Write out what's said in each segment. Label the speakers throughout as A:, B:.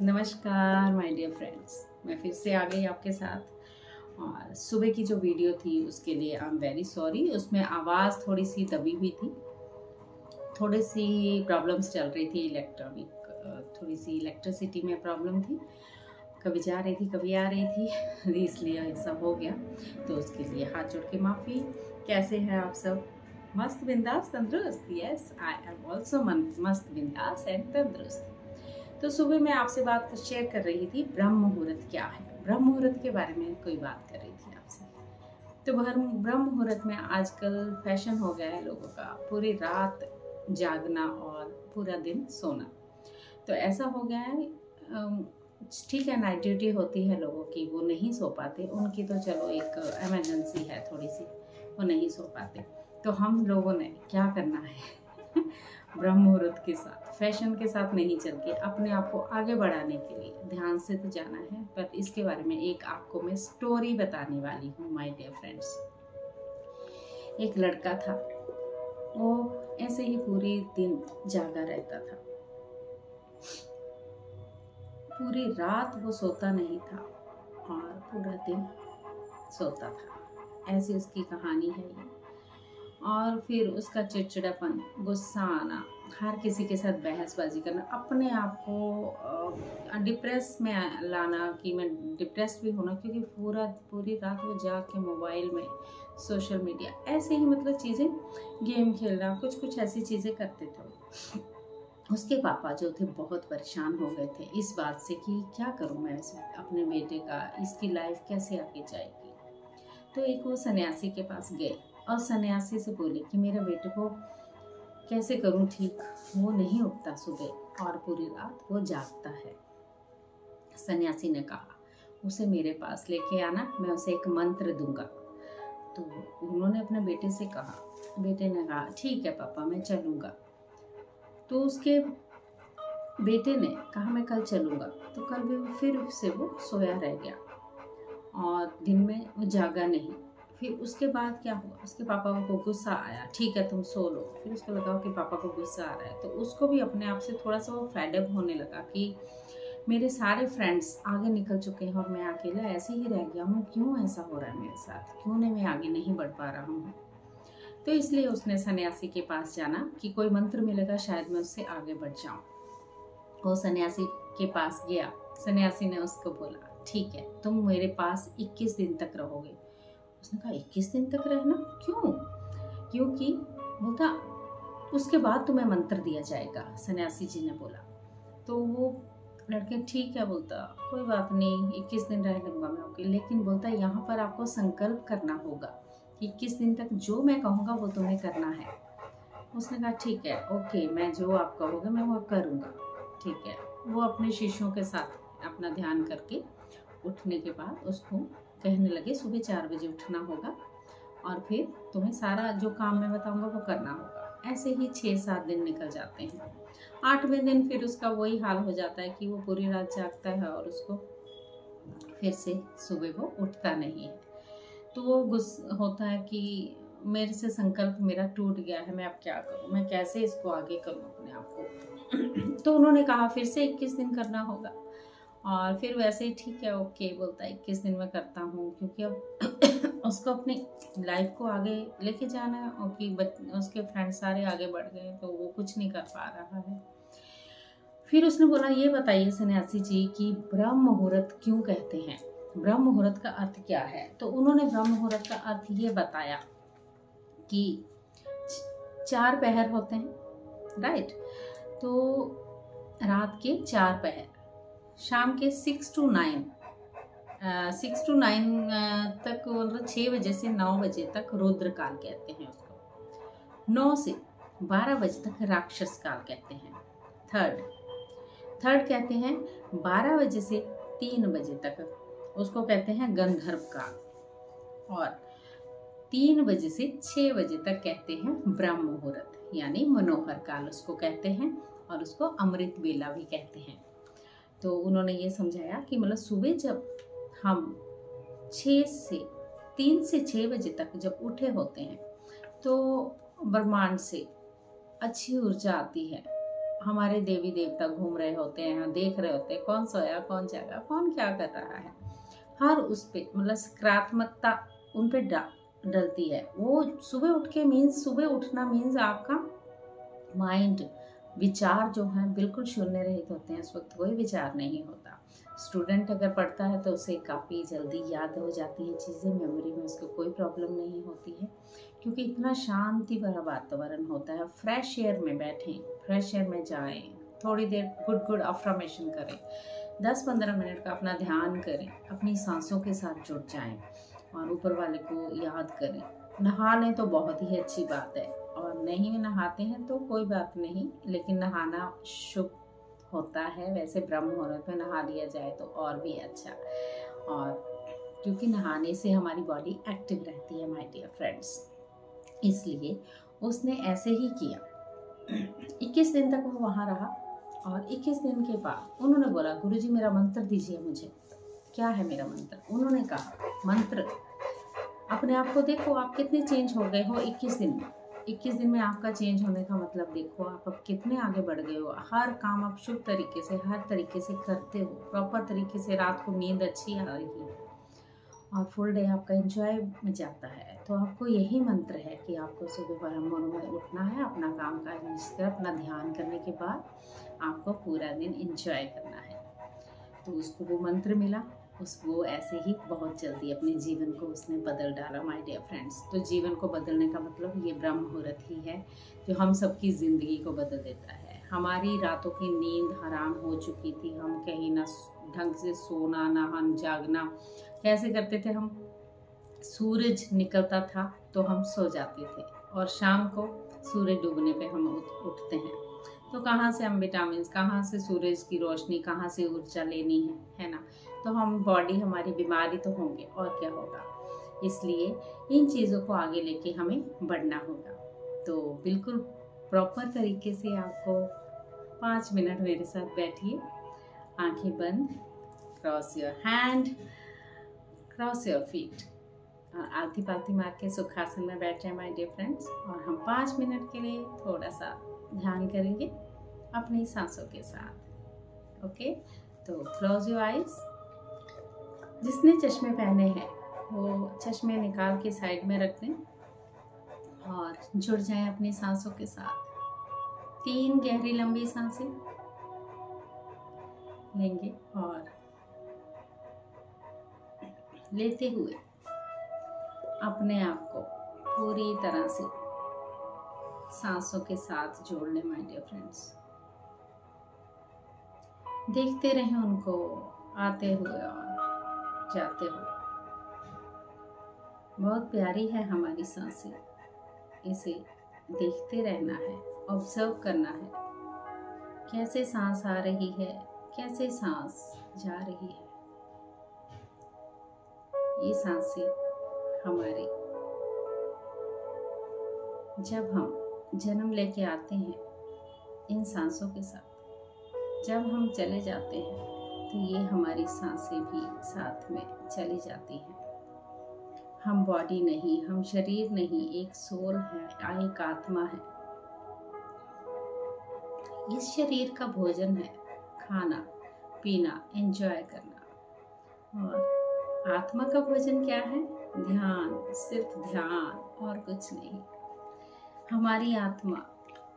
A: नमस्कार my dear friends, मैं फिर से आ गई आपके साथ। और सुबह की जो वीडियो थी उसके लिए आई एम वेरी सॉरी, उसमें आवाज़ थोड़ी सी दबी हुई थी, थोड़ी सी प्रॉब्लम्स चल रही थी थोड़ी सी इलेक्ट्रिसिटी में प्रॉब्लम थी, कभी जा रही थी कभी आ रही थी इसलिए ऐसा हो गया। तो उसके लिए हाथ जोड़ के माफ़ी। कैसे हैं आप सब? मस्त बिंदास तंदुरुस्त? यस, आई एम ऑल्सो मस्त बिंदास एंड तंदुरुस्त। तो सुबह मैं आपसे बात शेयर कर रही थी, ब्रह्म मुहूर्त क्या है, ब्रह्म मुहूर्त के बारे में कोई बात कर रही थी आपसे। तो ब्रह्म मुहूर्त में आजकल फैशन हो गया है लोगों का, पूरी रात जागना और पूरा दिन सोना। तो ऐसा हो गया है, ठीक है, नाइट ड्यूटी होती है लोगों की, वो नहीं सो पाते, उनकी तो चलो एक इमरजेंसी है थोड़ी सी, वो नहीं सो पाते। तो हम लोगों ने क्या करना है ब्रह्म मुहूर्त के साथ, फैशन के साथ नहीं चल के अपने आप को आगे बढ़ाने के लिए ध्यान से तो जाना है। पर इसके बारे में एक आपको मैं स्टोरी बताने वाली हूँ माय डियर फ्रेंड्स। एक लड़का था, वो ऐसे ही पूरी दिन जागा रहता था, पूरी रात वो सोता नहीं था और पूरा दिन सोता था। ऐसी उसकी कहानी है ये। और फिर उसका चिड़चिड़ापन, गुस्सा आना, हर किसी के साथ बहसबाजी करना, अपने आप को डिप्रेस में लाना कि मैं डिप्रेस्ड भी होना, क्योंकि पूरी रात वो जाग के मोबाइल में सोशल मीडिया ऐसे ही मतलब चीज़ें, गेम खेलना, कुछ ऐसी चीज़ें करते थे। उसके पापा जो थे बहुत परेशान हो गए थे इस बात से कि क्या करूं मैं अपने बेटे का, इसकी लाइफ कैसे आगे जाएगी। तो एक वो सन्यासी के पास गए और सन्यासी से बोले कि मेरे बेटे को कैसे करूं ठीक, वो नहीं उठता सुबह और पूरी रात वो जागता है। सन्यासी ने कहा उसे मेरे पास लेके आना, मैं उसे एक मंत्र दूंगा। तो उन्होंने अपने बेटे से कहा, बेटे ने कहा ठीक है पापा, मैं चलूँगा। तो उसके बेटे ने कहा मैं कल चलूँगा। तो कल भी फिर से वो सोया रह गया और दिन में वो जागा नहीं। फिर उसके बाद क्या हुआ, उसके पापा को गुस्सा आया, ठीक है तुम सो लो। फिर उसको लगा कि पापा को गुस्सा आ रहा है, तो उसको भी अपने आप से थोड़ा सा वो फेडअप होने लगा कि मेरे सारे फ्रेंड्स आगे निकल चुके हैं और मैं अकेला ऐसे ही रह गया हूँ, क्यों ऐसा हो रहा है मेरे साथ, क्यों नहीं मैं आगे नहीं बढ़ पा रहा हूँ। तो इसलिए उसने सन्यासी के पास जाना कि कोई मंत्र मिलेगा, शायद मैं उससे आगे बढ़ जाऊँ। वो सन्यासी के पास गया। सन्यासी ने उसको बोला ठीक है तुम मेरे पास 21 दिन तक रहोगे। उसने कहा 21 दिन तक रहना, क्यों? क्योंकि बोलता उसके बाद तुम्हें मंत्र दिया जाएगा, सन्यासी जी ने बोला। तो वो लड़के ठीक है बोलता, कोई बात नहीं 21 दिन रह लूँगा मैं, ओके। लेकिन बोलता यहाँ पर आपको संकल्प करना होगा कि 21 दिन तक जो मैं कहूँगा वो तुम्हें करना है। उसने कहा ठीक है ओके, मैं जो आप कहोगे मैं वो करूँगा, ठीक है। वो अपने शिष्यों के साथ अपना ध्यान करके उठने के बाद उसको कहने लगे सुबह 4 बजे उठना होगा और फिर तुम्हें सारा जो काम मैं बताऊंगा वो करना होगा। ऐसे ही 6-7 दिन निकल जाते हैं। 8वें दिन फिर उसका वही हाल हो जाता है कि वो पूरी रात जागता है और उसको फिर से सुबह वो उठता नहीं है। तो वो गुस्सा होता है कि मेरे से संकल्प मेरा टूट गया है, मैं अब क्या करूं, मैं कैसे इसको आगे करूं अपने आप को। तो उन्होंने कहा फिर से 21 दिन करना होगा। और फिर वैसे ही ठीक है ओके बोलता है 21 दिन में करता हूँ, क्योंकि अब उसको अपनी लाइफ को आगे लेके जाना है और कि उसके फ्रेंड सारे आगे बढ़ गए तो वो कुछ नहीं कर पा रहा है। फिर उसने बोला ये बताइए सन्यासी जी कि ब्रह्म मुहूर्त क्यों कहते हैं, ब्रह्म मुहूर्त का अर्थ क्या है? तो उन्होंने ब्रह्म मुहूर्त का अर्थ ये बताया कि 4 पहर होते हैं, राइट। तो रात के 4 पहर, शाम के 6 to 9 तक, मतलब 6 बजे से 9 बजे तक रुद्र काल कहते हैं उसको। 9 से 12 बजे तक राक्षस काल कहते हैं। थर्ड कहते हैं 12 बजे से 3 बजे तक, उसको कहते हैं गंधर्व काल। और 3 बजे से 6 बजे तक कहते हैं ब्रह्म मुहूर्त, यानी मनोहर काल उसको कहते हैं, और उसको अमृत बेला भी कहते हैं। तो उन्होंने ये समझाया कि मतलब सुबह जब हम 3 से 6 बजे तक जब उठे होते हैं तो ब्रह्मांड से अच्छी ऊर्जा आती है। हमारे देवी देवता घूम रहे होते हैं, देख रहे होते हैं कौन सोया, कौन जागा, कौन क्या कर रहा है। हर उस पे मतलब सकारात्मकता उन पे डलती है। वो सुबह उठ के सुबह उठना मीन्स आपका माइंड, विचार जो है बिल्कुल शून्य रहित होते हैं। उस वक्त कोई विचार नहीं होता। स्टूडेंट अगर पढ़ता है तो उसे काफ़ी जल्दी याद हो जाती है चीज़ें, मेमोरी में उसको कोई प्रॉब्लम नहीं होती है, क्योंकि इतना शांति भरा वातावरण होता है। फ्रेश एयर में बैठें, फ्रेश एयर में जाएं, थोड़ी देर गुड अफर्मेशन करें, 10-15 मिनट का अपना ध्यान करें, अपनी सांसों के साथ जुड़ जाएं और ऊपर वाले को याद करें। नहा लें तो बहुत ही अच्छी बात है, और नहीं नहाते हैं तो कोई बात नहीं, लेकिन नहाना शुभ होता है। वैसे ब्रह्म मुहूर्त में नहा लिया जाए तो और भी अच्छा, और क्योंकि नहाने से हमारी बॉडी एक्टिव रहती है माय डियर फ्रेंड्स। इसलिए उसने ऐसे ही किया। 21 दिन तक वो वहाँ रहा, और 21 दिन के बाद उन्होंने बोला, गुरुजी मेरा मंत्र दीजिए मुझे। क्या है मेरा मंत्र? उन्होंने कहा मंत्र, अपने आप को देखो आप कितने चेंज हो गए हो 21 दिन में। 21 दिन में आपका चेंज होने का मतलब देखो आप अब कितने आगे बढ़ गए हो। हर काम आप शुभ तरीके से, हर तरीके से करते हो, प्रॉपर तरीके से, रात को नींद अच्छी आ रही है और फुल डे आपका एंजॉय में जाता है। तो आपको यही मंत्र है कि आपको सुबह ब्रह्म मुहूर्त में उठना है, अपना काम काज निश्चित, अपना ध्यान करने के बाद आपको पूरा दिन एंजॉय करना है। तो उसको वो मंत्र मिला, वो ऐसे ही बहुत जल्दी अपने जीवन को उसने बदल डाला माय डियर फ्रेंड्स। तो जीवन को बदलने का मतलब ये ब्रह्म मुहूर्त ही है जो हम सबकी ज़िंदगी को बदल देता है। हमारी रातों की नींद हराम हो चुकी थी, हम कहीं ना ढंग से सोना ना हम जागना। कैसे करते थे हम? सूरज निकलता था तो हम सो जाते थे, और शाम को सूरज डूबने पे हम उठते हैं। तो कहाँ से हम विटामिन, कहाँ से सूरज की रोशनी, कहाँ से ऊर्जा लेनी है ना? तो हम बॉडी हमारी बीमारी तो होंगे, और क्या होगा। इसलिए इन चीज़ों को आगे लेके हमें बढ़ना होगा। तो बिल्कुल प्रॉपर तरीके से आपको 5 मिनट मेरे साथ बैठिए, आंखें बंद, cross your hand, cross your feet, और आलती पालती मार के सुखासन में बैठ जाए माय डियर फ्रेंड्स। और हम 5 मिनट के लिए थोड़ा सा ध्यान करेंगे अपनी सांसों के साथ। ओके, तो क्लोज योर आइज। जिसने चश्मे पहने हैं वो चश्मे निकाल के साइड में रख दें और जुड़ जाएं अपनी सांसों के साथ। 3 गहरी लंबी सांसें लेंगे, और लेते हुए अपने आप को पूरी तरह से सांसों के साथ जोड़ लें माय डियर फ्रेंड्स। देखते रहें उनको आते हुए और जाते हुए। बहुत प्यारी है हमारी सांसें, इसे देखते रहना है, ऑब्जर्व करना है, कैसे सांस आ रही है, कैसे सांस जा रही है। ये सांसें हमारी, जब हम जन्म लेके आते हैं इन सांसों के साथ, जब हम चले जाते हैं तो ये हमारी सांसें भी साथ में चली जाती हैं। हम बॉडी नहीं, हम शरीर नहीं, एक सोल है, एक आत्मा है। इस शरीर का भोजन है खाना पीना, एंजॉय करना, और आत्मा का भोजन क्या है? ध्यान, सिर्फ ध्यान और कुछ नहीं। हमारी आत्मा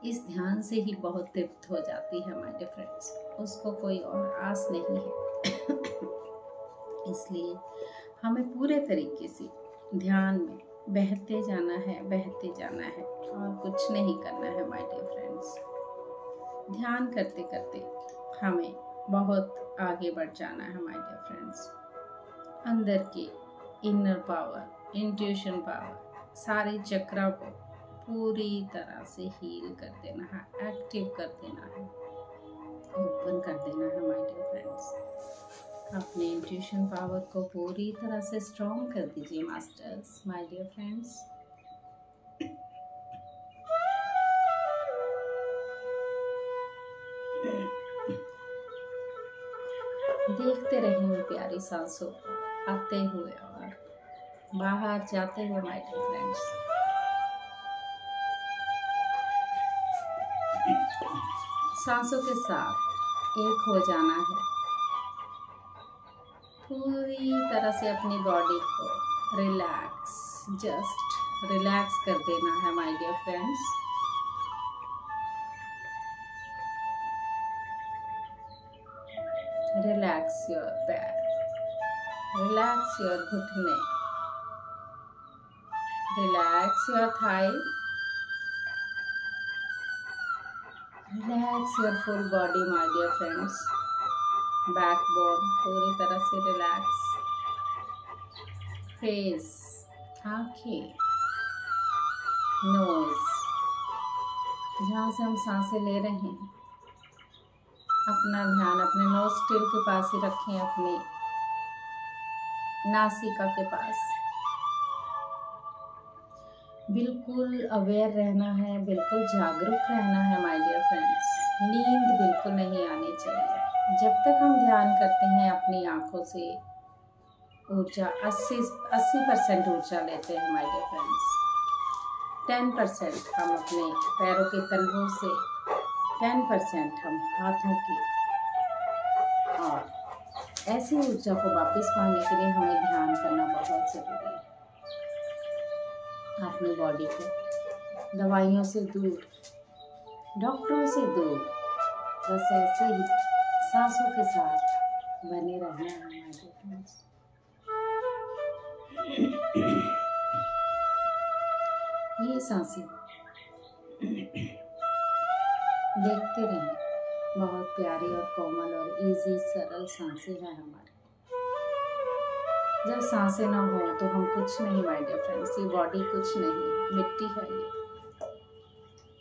A: इस ध्यान से ही बहुत तृप्त हो जाती है माय डियर फ्रेंड्स, उसको कोई और आस नहीं है। इसलिए हमें पूरे तरीके से ध्यान में बहते जाना है, बहते जाना है, और कुछ नहीं करना है माय डियर फ्रेंड्स। ध्यान करते करते हमें बहुत आगे बढ़ जाना है माय डियर फ्रेंड्स। अंदर के इनर पावर, इंट्यूशन पावर, सारे चक्रा को पूरी तरह से हील कर देना है, एक्टिव कर देना है, ओपन कर देना है माय डियर फ्रेंड्स। अपने इंट्यूशन पावर को पूरी तरह से स्ट्रॉन्ग कर दीजिए मास्टर्स, माय डियर फ्रेंड्स। देखते रहें प्यारी सांसों को आते हुए और बाहर जाते हुए माय डियर फ्रेंड्स। सांसों के साथ एक हो जाना है। पूरी तरह से अपनी बॉडी को रिलैक्स, जस्ट रिलैक्स कर देना है my dear friends. Relax your back, relax your घुटने, relax your thigh, relax your full body my dear friends. Backbone पूरी तरह से रिलैक्स, फेस, आंखें, नोज, जहाँ से हम सांसें ले रहे हैं अपना ध्यान अपने नोस्ट्रिल के पास ही रखें, अपनी नासिका के पास। बिल्कुल अवेयर रहना है, बिल्कुल जागरूक रहना है माय डियर फ्रेंड्स। नींद बिल्कुल नहीं आनी चाहिए। जब तक हम ध्यान करते हैं अपनी आंखों से ऊर्जा 80% ऊर्जा लेते हैं माय डियर फ्रेंड्स। 10% हम अपने पैरों के तलवों से, 10% हम हाथों की, और ऐसी ऊर्जा को वापस पाने के लिए हमें ध्यान करना बहुत ज़रूरी है। अपनी बॉडी को दवाइयों से दूर, डॉक्टरों से दूर, बस ऐसे ही सांसों के साथ बने रहना है हमारे फ्रेंड्स। ये सांसें देखते रहें, बहुत प्यारी और कोमल और इजी सरल सांसें हैं हमारी। जब सांसें ना हो तो हम कुछ नहीं माय डियर फ्रेंड्स। ये बॉडी कुछ नहीं, मिट्टी है ये।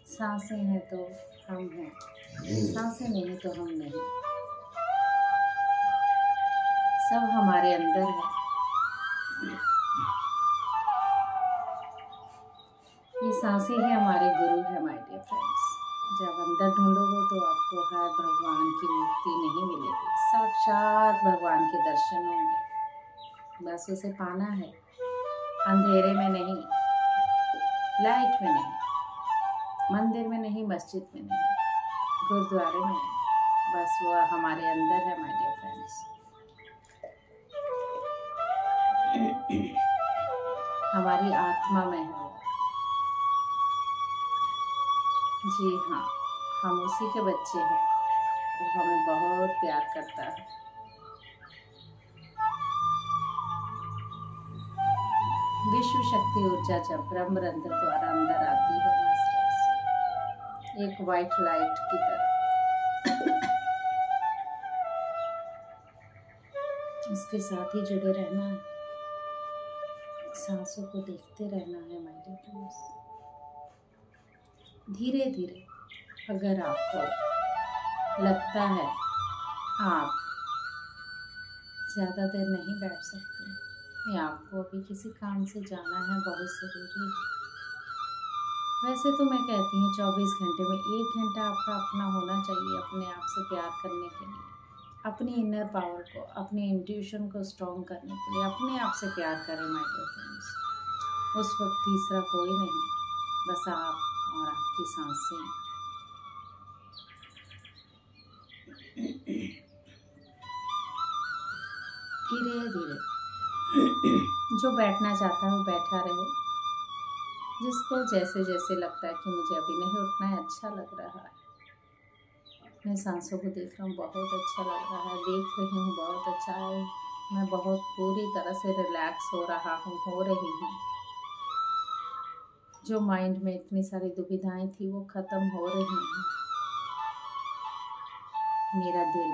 A: सांसें हैं तो हम हैं, सांसें नहीं तो हम नहीं। सब हमारे अंदर है। ये सांसें ही हमारे गुरु है माय डियर फ्रेंड्स। जब अंदर ढूंढोगे तो आपको हर भगवान की मूर्ति नहीं मिलेगी, साक्षात भगवान के दर्शन होंगे। बस उसे पाना है, अंधेरे में नहीं, लाइट में नहीं, मंदिर में नहीं, मस्जिद में नहीं, गुरुद्वारे में नहीं, बस वो हमारे अंदर है माय डियर फ्रेंड्स। हमारी आत्मा में है वो। जी हाँ, हम उसी के बच्चे हैं। वो हमें बहुत प्यार करता है। विश्व शक्ति ऊर्जा जब ब्रह्मरंध्र द्वारा अंदर आती है मास्टर्स, एक वाइट लाइट की तरह, उसके साथ ही जुड़े रहना है। सांसों को देखते रहना है माय डियर फ्रेंड्स। धीरे धीरे अगर आपको लगता है आप ज़्यादा देर नहीं बैठ सकते या आपको अभी किसी काम से जाना है, बहुत ज़रूरी है, वैसे तो मैं कहती हूँ 24 घंटे में 1 घंटा आपका अपना होना चाहिए अपने आप से प्यार करने के लिए, अपनी इनर पावर को, अपनी इंट्यूशन को स्ट्रॉन्ग करने के लिए अपने आप से प्यार करें माय डियर फ्रेंड्स। उस वक्त तीसरा कोई नहीं, बस आप और आपकी सांसें। धीरे धीरे जो बैठना चाहता है वो बैठा रहे, जिसको जैसे जैसे लगता है कि मुझे अभी नहीं उठना है, अच्छा लग रहा है, मैं सांसों को देख रहा हूँ, बहुत अच्छा लग रहा है, देख रही हूँ, बहुत अच्छा है, मैं बहुत पूरी तरह से रिलैक्स हो रहा हूँ, हो रही हूँ। जो माइंड में इतनी सारी दुविधाएं थी वो ख़त्म हो रही हैं। मेरा दिल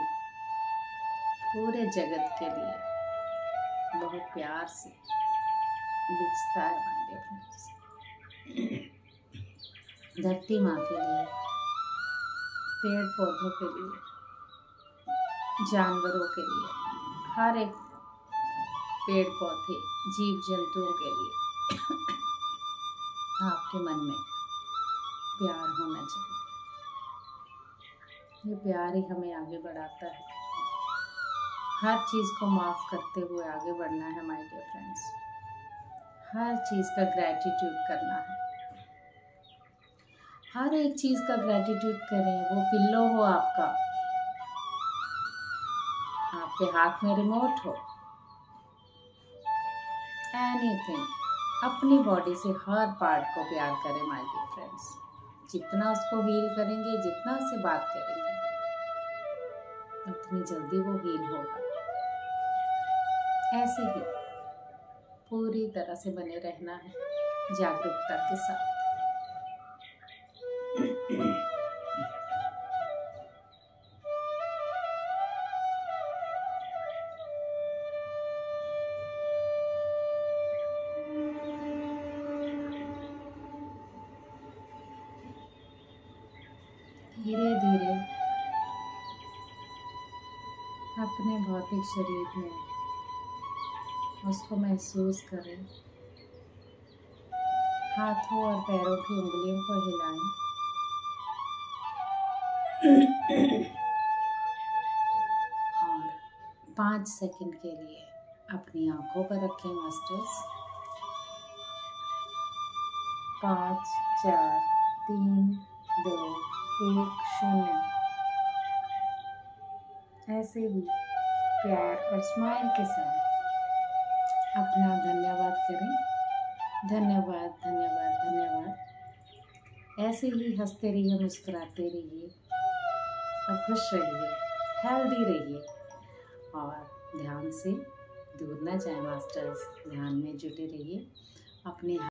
A: पूरे जगत के लिए बहुत प्यार से बिकता है माय डियर फ्रेंड्स। धरती माँ के लिए, पेड़ पौधों के लिए, जानवरों के लिए, हर एक पेड़ पौधे, जीव जंतुओं के लिए आपके मन में प्यार होना चाहिए। ये प्यार ही हमें आगे बढ़ाता है। हर चीज़ को माफ़ करते हुए आगे बढ़ना है माय डियर फ्रेंड्स। हर चीज़ का ग्रैटिट्यूड करना है। हर एक चीज़ का ग्रैटिट्यूड करें। वो पिल्लो हो आपका, आपके हाथ में रिमोट हो, एनीथिंग, अपनी बॉडी से हर पार्ट को प्यार करें माय डियर फ्रेंड्स। जितना उसको हील करेंगे, जितना उससे बात करेंगे, उतनी जल्दी वो हील होगा। ऐसे ही पूरी तरह से बने रहना है जागरूकता के साथ। धीरे धीरे अपने भौतिक शरीर में उसको महसूस करें। हाथों और पैरों की उंगलियों को हिलाएं और 5 सेकंड के लिए अपनी आंखों पर रखें मास्टर्स। 5, 4, 3, 2, 1, 0। ऐसे ही प्यार और स्माइल के साथ अपना धन्यवाद करें। धन्यवाद, धन्यवाद, धन्यवाद। ऐसे ही हंसते रहिए, मुस्कुराते रहिए और खुश रहिए, हेल्दी रहिए और ध्यान से दूर न जाए मास्टर्स। ध्यान में जुटे रहिए। अपने